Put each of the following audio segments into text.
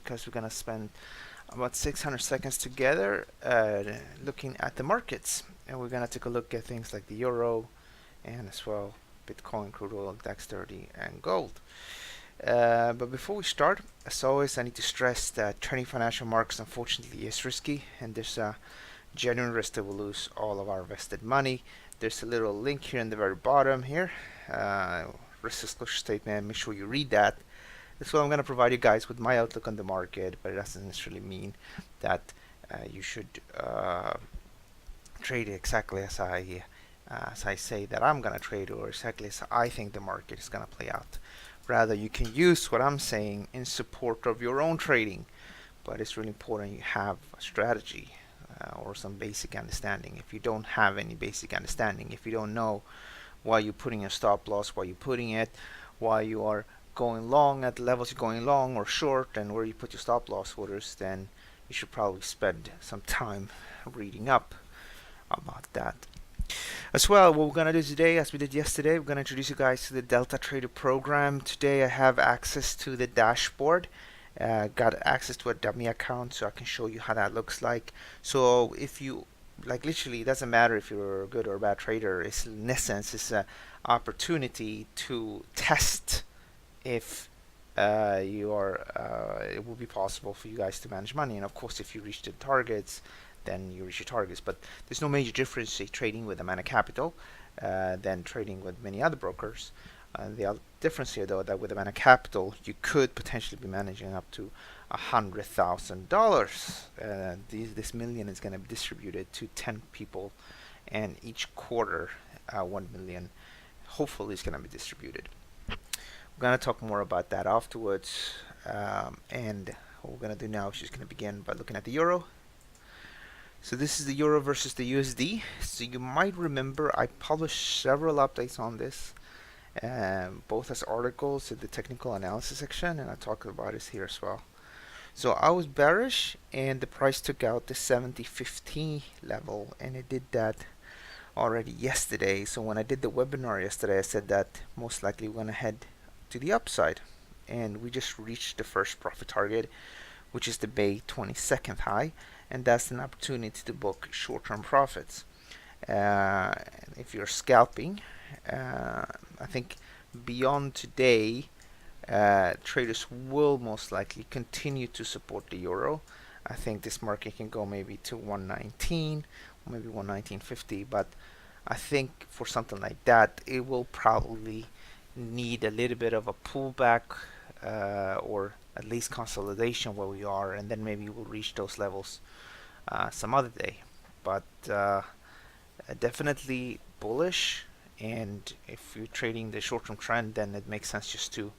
because we're gonna spend about 600 seconds together looking at the markets, and we're gonna take a look at things like the euro and as well Bitcoin, crude oil, DAX 30, and gold. But before we start, as always, I need to stress that trading financial markets unfortunately is risky, and there's a genuine risk that we'll lose all of our invested money. There's a little link here in the very bottom here, risk disclosure statement. Make sure you read that. That's what I'm going to provide you guys with my outlook on the market, but it doesn't necessarily mean that you should trade exactly as I say that I'm going to trade, or exactly as I think the market is going to play out. Rather, you can use what I'm saying in support of your own trading, but it's really important you have a strategy or some basic understanding. If you don't have any basic understanding, if you don't know why you're putting a stop loss, why you're putting it, why you are going long at the levels you're going long or short, and where you put your stop loss orders, then you should probably spend some time reading up about that. As well, what we're going to do today, as we did yesterday, we're going to introduce you guys to the Delta Trader program. Today I have access to the dashboard. Got access to a dummy account, so I can show you how that looks like. So if you, like, literally, it doesn't matter if you're a good or a bad trader. It's, in essence, it's an opportunity to test if it will be possible for you guys to manage money. And of course, if you reach the targets, then you reach your targets. But there's no major difference, say, trading with amount of capital than trading with many other brokers. The other difference here, though, that with amount of capital, you could potentially be managing up to $100,000. This million is going to be distributed to 10 people, and each quarter, 1 million hopefully is going to be distributed. We're going to talk more about that afterwards, and what we're going to do now is just going to begin by looking at the euro. So this is the euro versus the USD. So you might remember I published several updates on this, both as articles in the technical analysis section, and I talked about it here as well. So I was bearish, and the price took out the 70.50 level, and it did that already yesterday. So when I did the webinar yesterday, I said that most likely we're going to head to the upside, and we just reached the first profit target, which is the May 22nd high, and that's an opportunity to book short-term profits. If you're scalping, I think beyond today, traders will most likely continue to support the euro. I think this market can go maybe to 119, maybe 119.50, but I think for something like that, it will probably need a little bit of a pullback or at least consolidation where we are, and then maybe we'll reach those levels some other day. But definitely bullish, and if you're trading the short-term trend, then it makes sense just to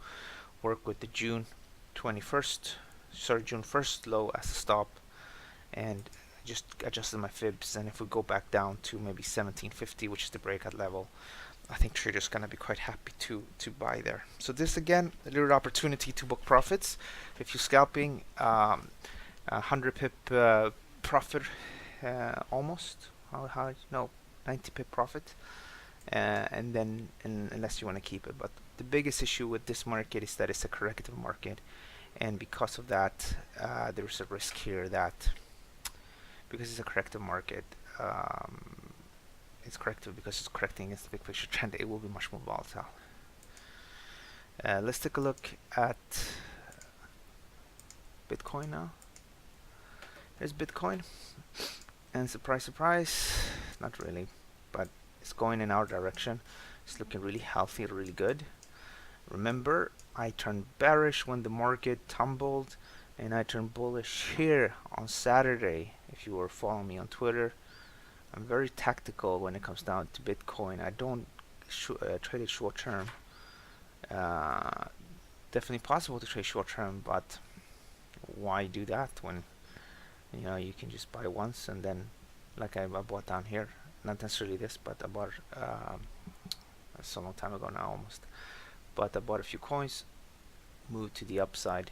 work with the June 1st low as a stop, and just adjusted my fibs. And if we go back down to maybe 17.50, which is the breakout level, I think traders gonna be quite happy to buy there. So this, again, a little opportunity to book profits. If you're scalping, 100 pip profit, almost. No, 90 pip profit, and then unless you want to keep it. But the biggest issue with this market is that it's a corrective market, and because of that, there's a risk here that because it's a corrective market. It's corrective because it's correcting against the big picture trend. It will be much more volatile. Let's take a look at Bitcoin now. Here's Bitcoin, and surprise, not really, but it's going in our direction. It's looking really healthy, really good. Remember, I turned bearish when the market tumbled, and I turned bullish here on Saturday. If you were following me on Twitter, I'm very tactical when it comes down to Bitcoin. I don't trade it short term. Definitely possible to trade short term, but why do that when you can just buy once, and then like I bought down here, not necessarily this, but I bought it's a long time ago now almost, but I bought a few coins, moved to the upside,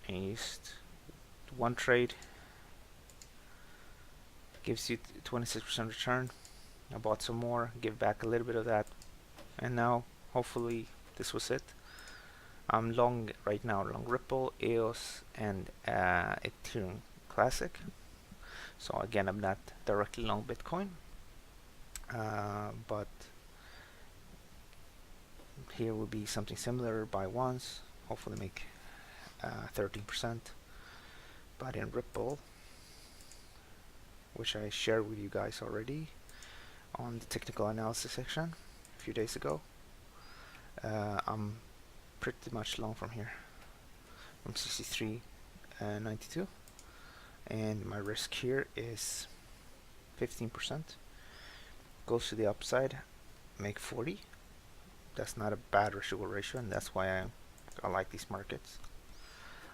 and used one trade, gives you 26% return. I bought some more, give back a little bit of that, and now hopefully this was it. I'm long right now, long Ripple, EOS, and Ethereum Classic. So again, I'm not directly long Bitcoin, but here will be something similar. Buy once, hopefully make 13%. But in Ripple, which I shared with you guys already on the technical analysis section a few days ago, I'm pretty much long from here, from 63.92, and my risk here is 15%. Goes to the upside, make 40. That's not a bad residual ratio, and that's why I like these markets.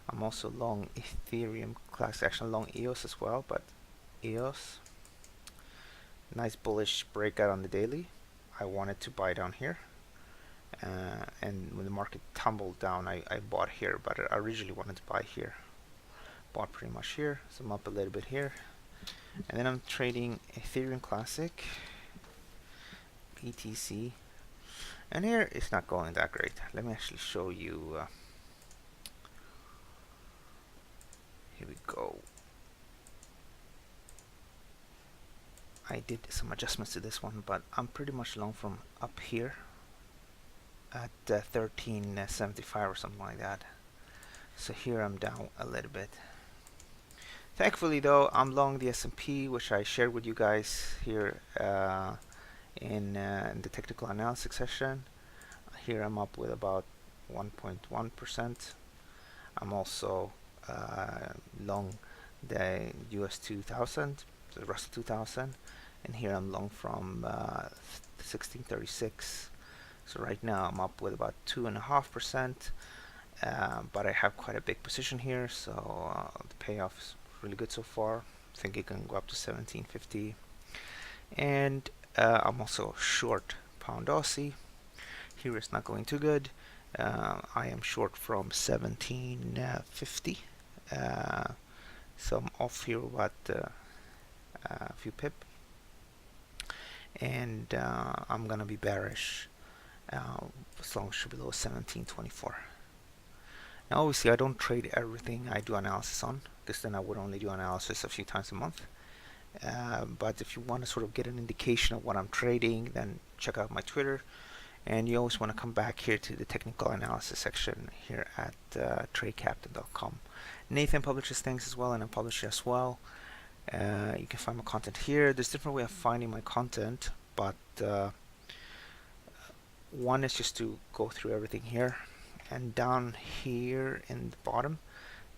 I'm also long Ethereum class action, long EOS as well, but EOS, nice bullish breakout on the daily. I wanted to buy down here, and when the market tumbled down, I bought here, but I originally wanted to buy here. Bought pretty much here, so I'm up a little bit here, and then I'm trading Ethereum Classic, ETC, and here it's not going that great. Let me actually show you. Here we go. I did some adjustments to this one, but I'm pretty much long from up here at 13.75 or something like that. So here I'm down a little bit. Thankfully though, I'm long the S&P, which I shared with you guys here in the technical analysis session. Here I'm up with about 1.1%. I'm also long the US 2000, the Russell 2000, and here I'm long from 1636. So right now I'm up with about 2.5%, but I have quite a big position here, so the payoff is really good so far. I think it can go up to 1750, and I'm also short pound Aussie. Here it's not going too good. I am short from 1750, so I'm off here about a few pip, and I'm gonna be bearish as long as it's below 1724. Now obviously I don't trade everything I do analysis on, because then I would only do analysis a few times a month. But if you want to sort of get an indication of what I'm trading, then check out my Twitter, and you always want to come back here to the technical analysis section here at tradecaptain.com. Nathan publishes things as well, and I publish as well. You can find my content here. There's different way of finding my content, but one is just to go through everything here, and down here in the bottom,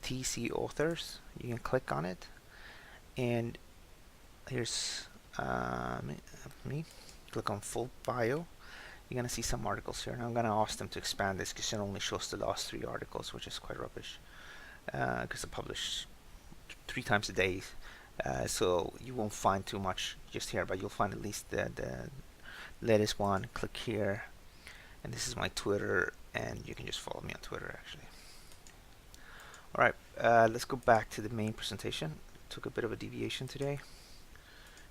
TC authors, you can click on it, and here's me. Click on full bio. You're gonna see some articles here, and I'm gonna ask them to expand this because it only shows the last 3 articles, which is quite rubbish, because I publish 3 times a day, so you won't find too much just here, but you'll find at least the latest one. Click here, and this is my Twitter, and you can just follow me on Twitter actually. Alright, let's go back to the main presentation. Took a bit of a deviation today.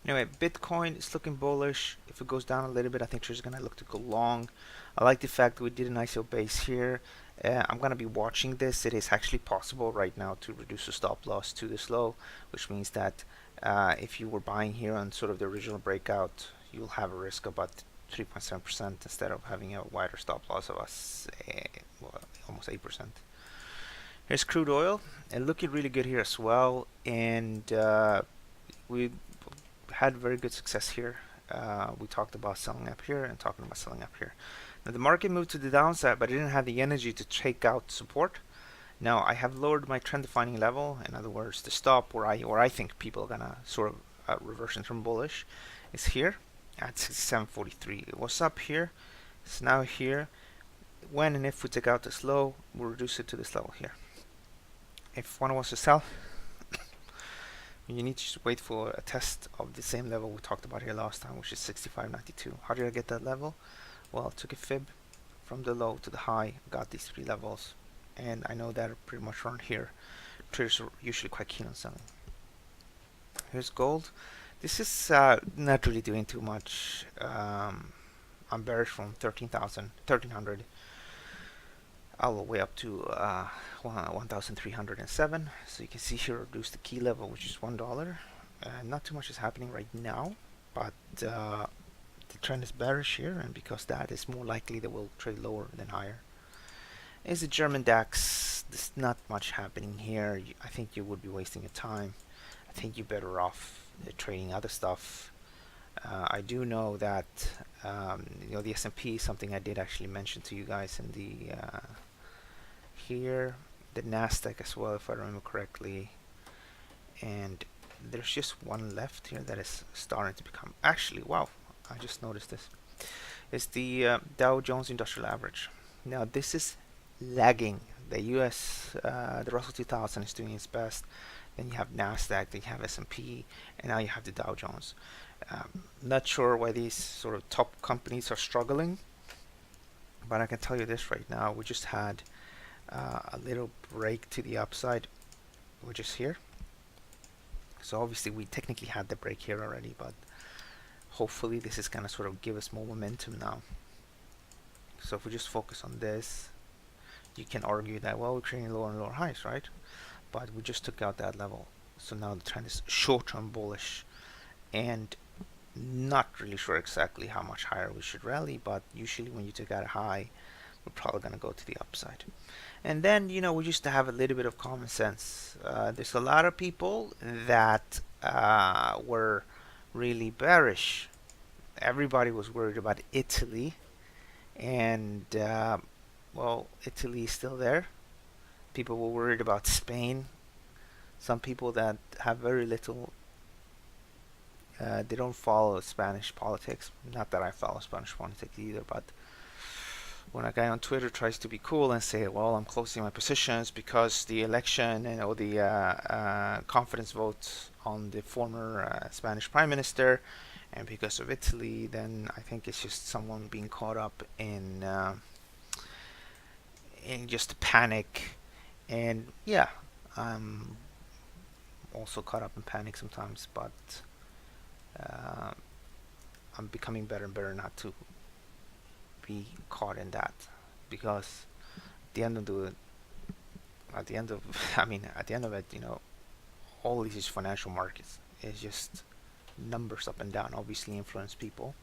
Anyway, Bitcoin is looking bullish. If it goes down a little bit, I think she's going to look to go long. I like the fact that we did an ISO base here. I'm going to be watching this. It is actually possible right now to reduce the stop loss to this low, which means that if you were buying here on sort of the original breakout, you'll have a risk of about 3.7% instead of having a wider stop loss of almost 8%. Here's crude oil, and looking really good here as well, and we had very good success here. We talked about selling up here and talking about selling up here. Now the market moved to the downside, but it didn't have the energy to take out support. Now I have lowered my trend defining level. In other words, the stop where I think people are gonna sort of reversion from bullish is here at 67.43. It was up here, it's now here. When and if we take out this low, we'll reduce it to this level here. If one wants to sell, you need to just wait for a test of the same level we talked about here last time, which is 65.92. How did I get that level? Well, I took a fib from the low to the high, got these 3 levels, and I know that pretty much around here traders are usually quite keen on selling. Here's gold. This is not really doing too much. I'm bearish from 1300. all the way up to 1,307. So you can see here reduce the key level, which is $1. Not too much is happening right now, but the trend is bearish here, and because that is more likely that we'll trade lower than higher. Is the German DAX? There's not much happening here. I think you would be wasting your time. I think you're better off trading other stuff. I do know that the S&P is something I did actually mention to you guys in the here, the Nasdaq as well, if I remember correctly. And there's just one left here that is starting to become, actually, wow, I just noticed this. It's the Dow Jones Industrial Average. Now this is lagging. The US, the Russell 2000 is doing its best. Then you have Nasdaq, then you have S&P, and now you have the Dow Jones. Not sure why these sort of top companies are struggling, but I can tell you this right now. We just had a little break to the upside, which is here. So obviously we technically had the break here already, but hopefully this is going to sort of give us more momentum now. So if we just focus on this, you can argue that, well, we're trading lower and lower highs, right? But we just took out that level. So now the trend is short-term bullish, and not really sure exactly how much higher we should rally, but usually when you take out a high, we're probably going to go to the upside. And then, we just have a little bit of common sense. There's a lot of people that were really bearish. Everybody was worried about Italy, and well, Italy is still there. People were worried about Spain. Some people that have very little, they don't follow Spanish politics. Not that I follow Spanish politics either, but when a guy on Twitter tries to be cool and say, well, I'm closing my positions because the election and the confidence vote on the former Spanish Prime Minister, and because of Italy, then I think it's just someone being caught up in just panic. And yeah, I'm also caught up in panic sometimes, but I'm becoming better and better not to be caught in that, because at the end of it, all these financial markets is just numbers up and down. Obviously influence people,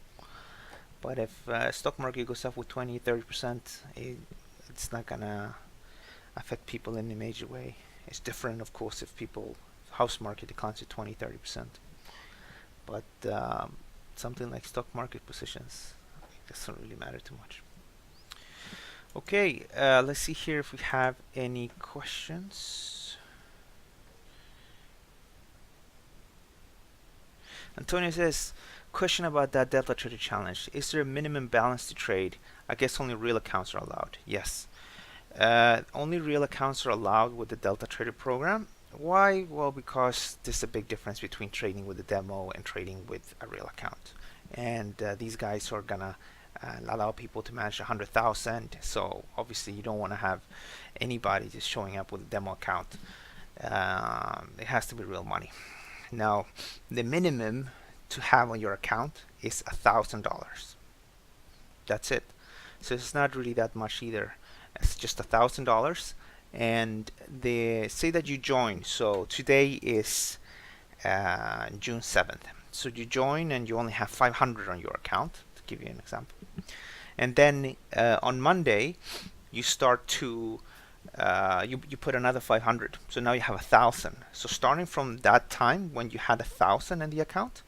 but if stock market goes up with 20-30%, it's not gonna affect people in a major way. It's different, of course, if house market declines to 20-30%, but something like stock market positions, it doesn't really matter too much. Okay, let's see here if we have any questions. Antonio says, question about that Delta Trader challenge. Is there a minimum balance to trade? I guess only real accounts are allowed. Yes. Only real accounts are allowed with the Delta Trader program. Why? Well, because there's a big difference between trading with a demo and trading with a real account. And these guys are gonna allow people to manage 100,000. So obviously you don't want to have anybody just showing up with a demo account. It has to be real money. Now, the minimum to have on your account is $1,000. That's it. So it's not really that much either. It's just $1,000, and they say that you join. So today is June 7th. So you join and you only have 500 on your account, to give you an example. And then on Monday, you start to you put another 500. So now you have 1,000. So starting from that time when you had 1,000 in the account,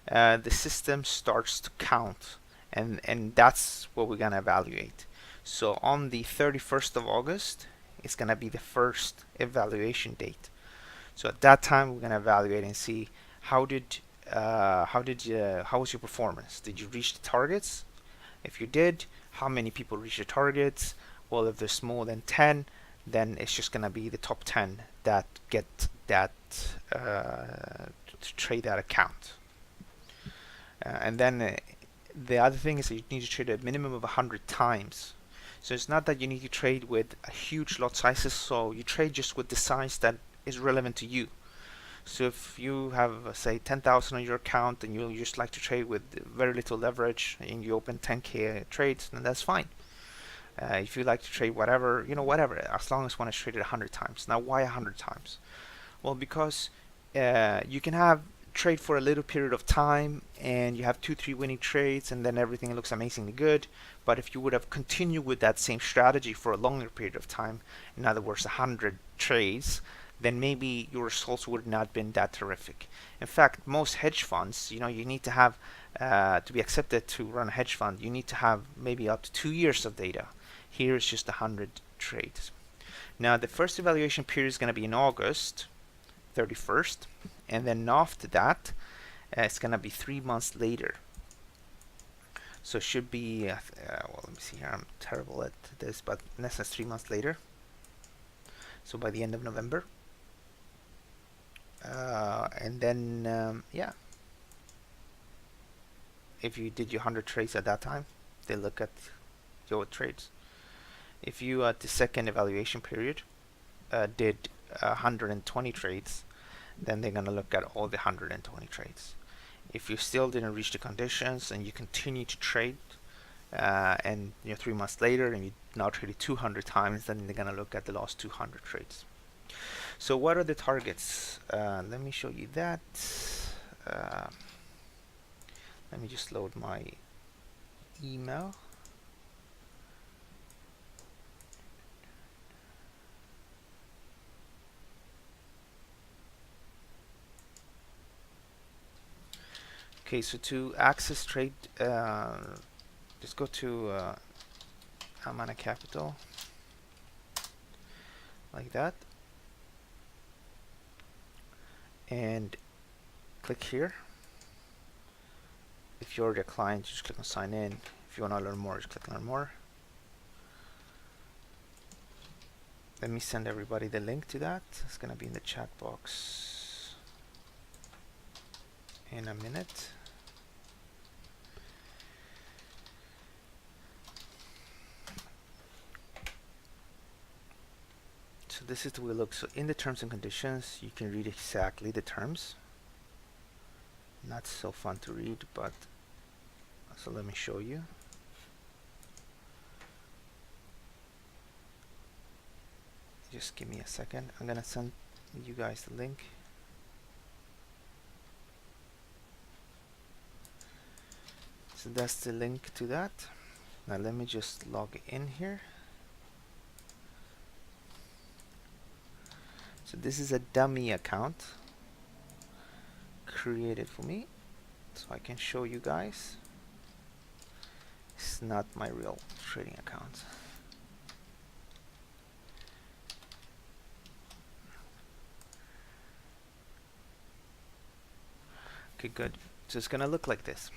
the system starts to count, and that's what we're gonna evaluate. So on the 31st of August, it's going to be the first evaluation date. So at that time, we're going to evaluate and see how was your performance? Did you reach the targets? If you did, how many people reached the targets? Well, if there's more than 10, then it's just going to be the top 10 that get that to trade that account. And then the other thing is that you need to trade a minimum of 100 times. So it's not that you need to trade with a huge lot sizes, so you trade just with the size that is relevant to you. So if you have, say, 10,000 on your account and you just like to trade with very little leverage and you open 10k trades, then that's fine. If you like to trade whatever, whatever, as long as one is traded 100 times. Now, why 100 times? Well, because you can have trade for a little period of time and you have 2-3 winning trades and then everything looks amazingly good. But if you would have continued with that same strategy for a longer period of time, in other words 100 trades, then maybe your results would not have been that terrific. In fact, most hedge funds, you need to have to be accepted to run a hedge fund, you need to have maybe up to 2 years of data. Here is just 100 trades. Now the first evaluation period is going to be in August 31st, and then after that it's going to be 3 months later. So it should be well, let me see here, I'm terrible at this, but in essence 3 months later, so by the end of November. And then yeah, if you did your 100 trades at that time, they look at your trades. If you at the second evaluation period did 120 trades, then they're going to look at all the 120 trades. If you still didn't reach the conditions and you continue to trade, and 3 months later and you now traded 200 times, then they're going to look at the last 200 trades. So what are the targets? Let me show you that. Let me just load my email. Okay, so to access trade, just go to Amana Capital, like that, and click here. If you're the client, just click on sign in. If you want to learn more, just click on learn more. Let me send everybody the link to that. It's going to be in the chat box in a minute. So this is the way it looks. So in the terms and conditions, you can read exactly the terms. Not so fun to read, but so let me show you. Just give me a second. I'm gonna send you guys the link. So that's the link to that. Now let me just log in here. So this is a dummy account created for me, so I can show you guys. It's not my real trading account. Okay, good. So it's gonna look like this.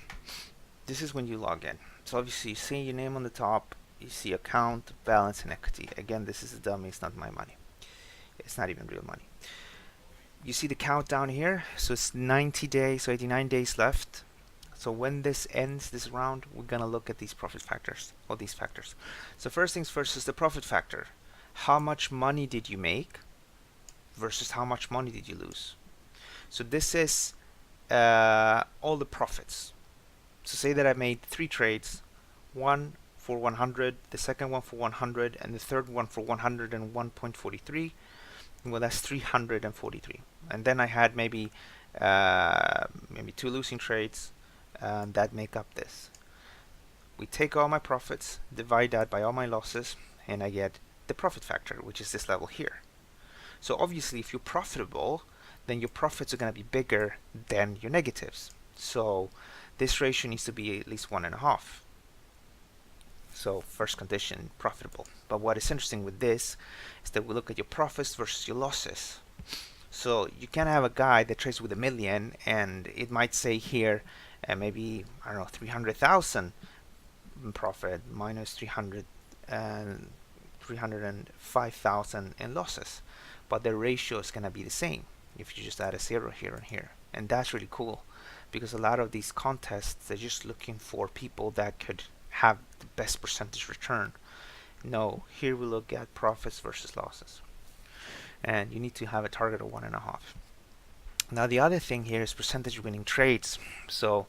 This is when you log in. So obviously you see your name on the top, you see account, balance, and equity. Again, this is a dummy, it's not my money. It's not even real money. You see the countdown here, so it's 90 days, so 89 days left. So when this ends, this round, we're gonna look at these profit factors, all these factors. So first things first is the profit factor. How much money did you make versus how much money did you lose? So this is all the profits. So say that I made 3 trades, one for 100, the second one for 100, and the third one for 101.43. Well, that's 343. And then I had maybe 2 losing trades that make up this. We take all my profits, divide that by all my losses, and I get the profit factor, which is this level here. So obviously if you're profitable, then your profits are going to be bigger than your negatives. So this ratio needs to be at least 1.5. So first condition, profitable. But what is interesting with this is that we look at your profits versus your losses. So you can have a guy that trades with $1 million, and it might say here maybe, I don't know, 300,000 in profit minus 305,000 in losses. But the ratio is going to be the same if you just add a 0 here and here. And that's really cool, because a lot of these contests, they're just looking for people that could have the best percentage return. No, here we look at profits versus losses, and you need to have a target of 1.5. Now the other thing here is percentage winning trades. So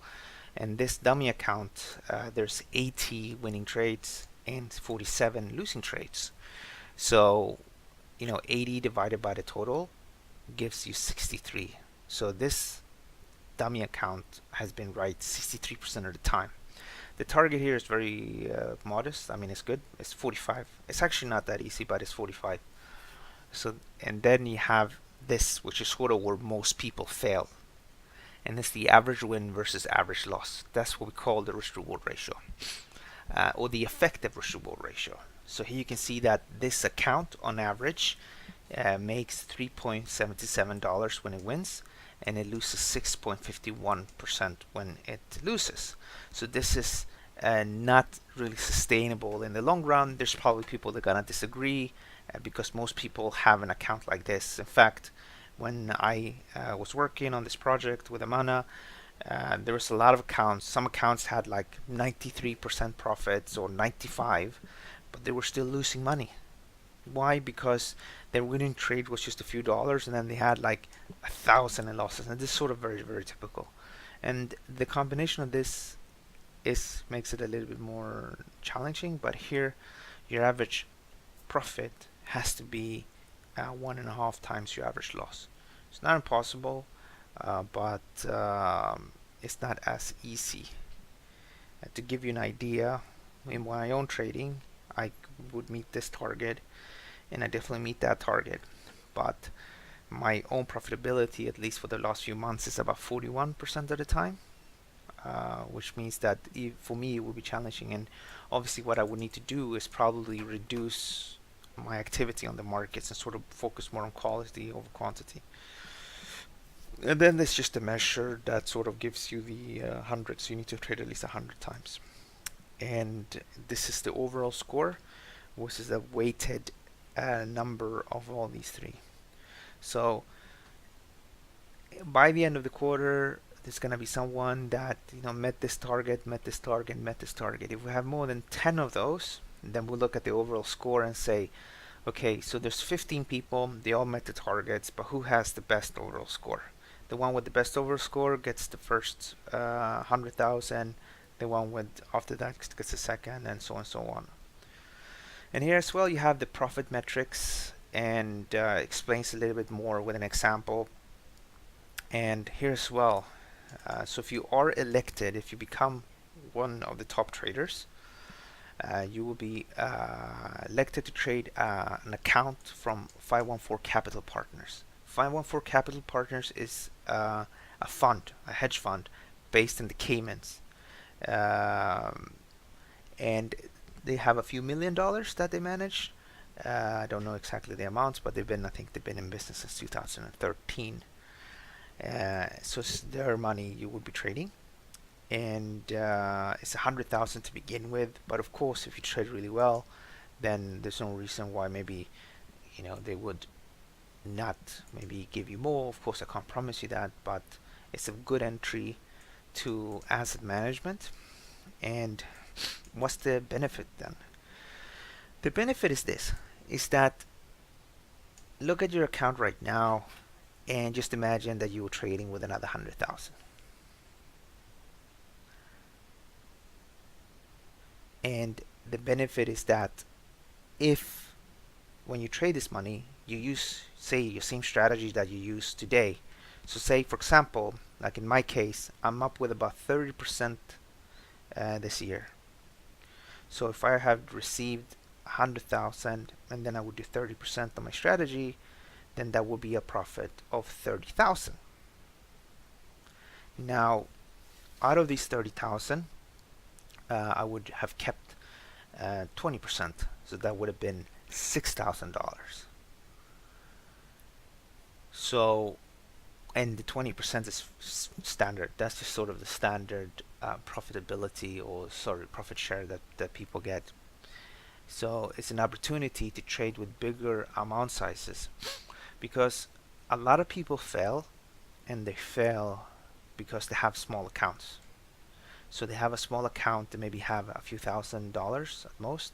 in this dummy account, there's 80 winning trades, and 47 losing trades. So 80 divided by the total gives you 63. So this dummy account has been right 63% of the time. The target here is very modest. I mean, it's good. It's 45. It's actually not that easy, but it's 45. So, and then you have this, which is sort of where most people fail, and it's the average win versus average loss. That's what we call the risk reward ratio, or the effective risk reward ratio. So here you can see that this account on average makes $3.77 when it wins, and it loses 6.51% when it loses. So this is not really sustainable in the long run. There's probably people that are gonna disagree because most people have an account like this. In fact, when I was working on this project with Amana, there was a lot of accounts. Some accounts had like 93% profits or 95, but they were still losing money. Why? Because their winning trade was just a few dollars, and then they had like 1,000 in losses. And this is sort of very, very typical. And the combination of this makes it a little bit more challenging. But here, your average profit has to be 1.5 times your average loss. It's not impossible, but it's not as easy. To give you an idea, in my own trading, I would meet this target, and I definitely meet that target. But my own profitability, at least for the last few months, is about 41% of the time, which means that for me it would be challenging. And obviously what I would need to do is probably reduce my activity on the markets and sort of focus more on quality over quantity. And then there's just a measure that sort of gives you the 100, so you need to trade at least 100 times. And this is the overall score, which is a weighted number of all these three. So by the end of the quarter, there's going to be someone that met this target, met this target, met this target. If we have more than 10 of those, then we'll look at the overall score and say, okay, so there's 15 people, they all met the targets, but who has the best overall score? The one with the best overall score gets the first 100,000. The one with after that gets the second, and so on and so on. And here as well, you have the profit metrics, and explains a little bit more with an example. And here as well, so if you are elected, if you become one of the top traders, you will be elected to trade an account from 514 Capital Partners. 514 Capital Partners is a fund, a hedge fund, based in the Caymans. And they have a few $1 million that they manage. I don't know exactly the amounts, but I think they've been in business since 2013. So it's their money you would be trading, and it's 100,000 to begin with. But of course, if you trade really well, then there's no reason why maybe they would not maybe give you more. Of course, I can't promise you that, but it's a good entry to asset management. And what's the benefit then? The benefit is this, is that look at your account right now and just imagine that you were trading with another 100,000. And the benefit is that if when you trade this money, you use, say, your same strategy that you use today. So say, for example, like in my case, I'm up with about 30% this year. So if I have received 100,000 and then I would do 30% of my strategy, then that would be a profit of 30,000. Now, out of these 30,000, I would have kept 20%, so that would have been $6,000. So, and the 20% is standard. That's just sort of the standard profitability, or profit share that people get. So it's an opportunity to trade with bigger amount sizes, because a lot of people fail, and they fail because they have small accounts. So they have a small account, they maybe have a few $1,000s at most,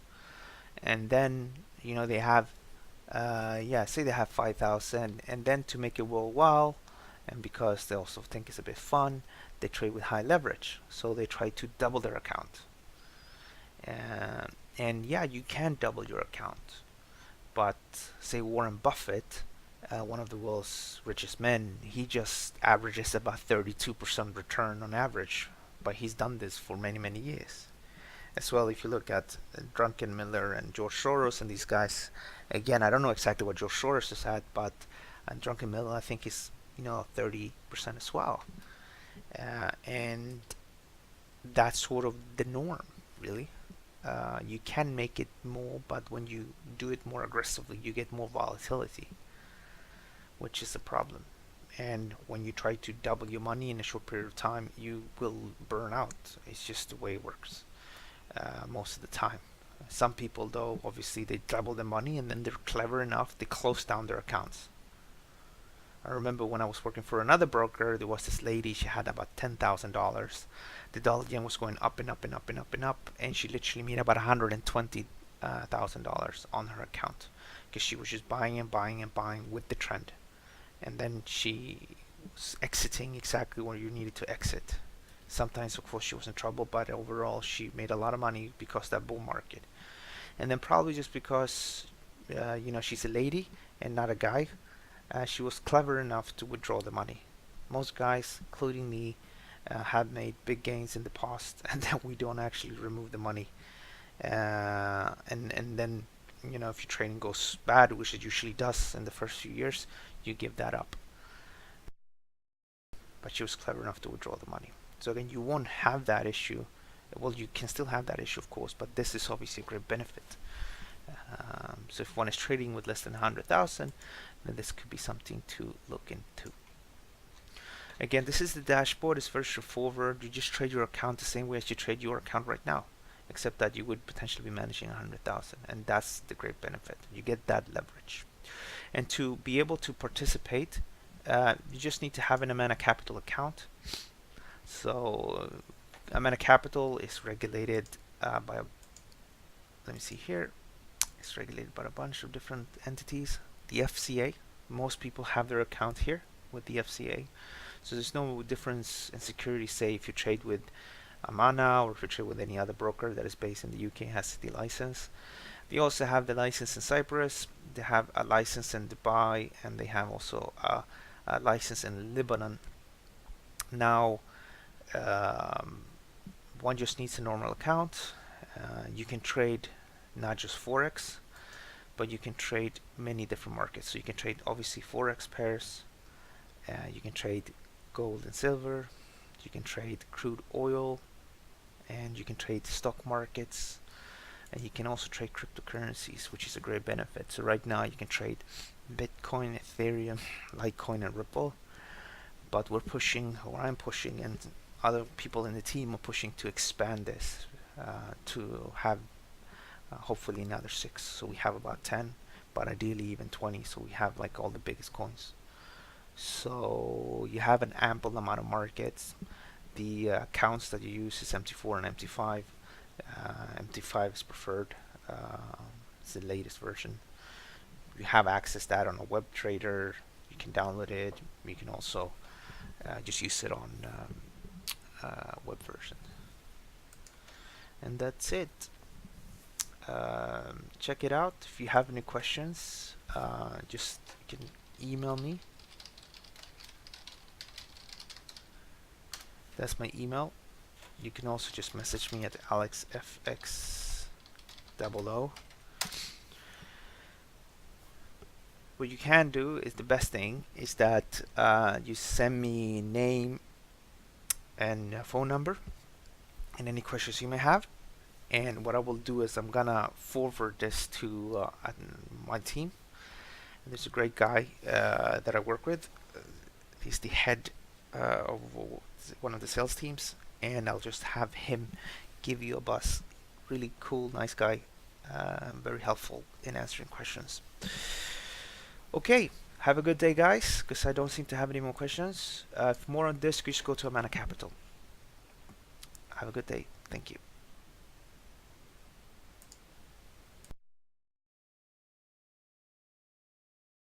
and then they have say they have 5,000, and then to make it worthwhile, and because they also think it's a bit fun, they trade with high leverage. So they try to double their account. And yeah, you can double your account, but say Warren Buffett, one of the world's richest men, he just averages about 32% return on average, but he's done this for many, many years. As well, if you look at Drunken Miller and George Soros and these guys, again, I don't know exactly what George Soros is at, but Drunken Miller, I think, is 30% as well, and that's sort of the norm, really. You can make it more, but when you do it more aggressively, you get more volatility, which is a problem. And when you try to double your money in a short period of time, you will burn out. It's just the way it works most of the time. Some people, though, obviously they double their money and then they're clever enough, they close down their accounts. I remember when I was working for another broker, there was this lady, she had about $10,000. The dollar yen was going up and up and up and up and up, and she literally made about $120,000 on her account because she was just buying and buying and buying with the trend. And then she was exiting exactly where you needed to exit. Sometimes, of course, she was in trouble, but overall, she made a lot of money because of that bull market. And then probably just because, she's a lady and not a guy, she was clever enough to withdraw the money. Most guys, including me, have made big gains in the past, and then we don't actually remove the money. And then, if your trading goes bad, which it usually does in the first few years, you give that up. But she was clever enough to withdraw the money. So again, you won't have that issue. Well, you can still have that issue, of course, but this is obviously a great benefit. So if one is trading with less than 100,000, then this could be something to look into. Again, this is the dashboard. It's very straightforward. You just trade your account the same way as you trade your account right now, except that you would potentially be managing 100,000, and that's the great benefit. You get that leverage. And to be able to participate, you just need to have an Amana Capital account. So Amana Capital is regulated by, let me see here, it's regulated by a bunch of different entities. The FCA, most people have their account here with the FCA. So there's no difference in security, say if you trade with Amana or if you trade with any other broker that is based in the UK and has the license. They also have the license in Cyprus, they have a license in Dubai, and they have also a license in Lebanon. Now, one just needs a normal account. You can trade not just Forex, but you can trade many different markets. So you can trade obviously Forex pairs, you can trade gold and silver, you can trade crude oil, and you can trade stock markets, and you can also trade cryptocurrencies, which is a great benefit. So right now you can trade Bitcoin, Ethereum, Litecoin, and Ripple, but we're pushing, or I'm pushing, and other people in the team are pushing to expand this to have hopefully another 6. So we have about 10, but ideally even 20, so we have like all the biggest coins. So you have an ample amount of markets. The accounts that you use is MT4 and MT5. MT5 is preferred. It's the latest version. You have access to that on a web trader. You can download it. You can also just use it on web version. And that's it. Check it out. If you have any questions, just you can email me. That's my email. You can also just message me at AlexFX00. What you can do is the best thing is that you send me name and phone number and any questions you may have. And what I will do is I'm gonna forward this to my team. And there's a great guy that I work with. He's the head of one of the sales teams, and I'll just have him give you a buzz. Really cool, nice guy, very helpful in answering questions. Okay, have a good day, guys, because I don't seem to have any more questions. For more on this, just go to Amana Capital. Have a good day. Thank you.